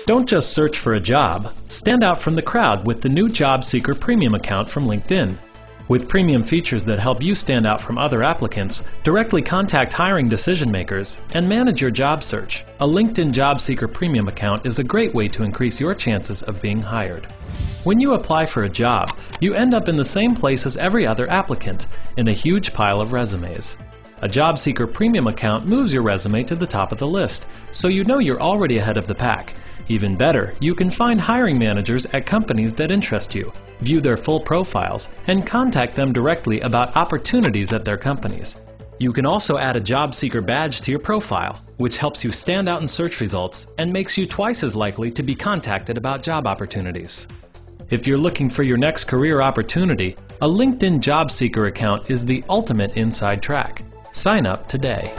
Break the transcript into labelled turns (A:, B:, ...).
A: Don't just search for a job. Stand out from the crowd with the new Job Seeker Premium account from LinkedIn. With premium features that help you stand out from other applicants, directly contact hiring decision makers, and manage your job search, a LinkedIn Job Seeker Premium account is a great way to increase your chances of being hired. When you apply for a job, you end up in the same place as every other applicant, in a huge pile of resumes. A Job Seeker Premium account moves your resume to the top of the list, so you know you're already ahead of the pack. Even better, you can find hiring managers at companies that interest you, view their full profiles, and contact them directly about opportunities at their companies. You can also add a job seeker badge to your profile, which helps you stand out in search results and makes you twice as likely to be contacted about job opportunities. If you're looking for your next career opportunity, a LinkedIn Job Seeker account is the ultimate inside track. Sign up today.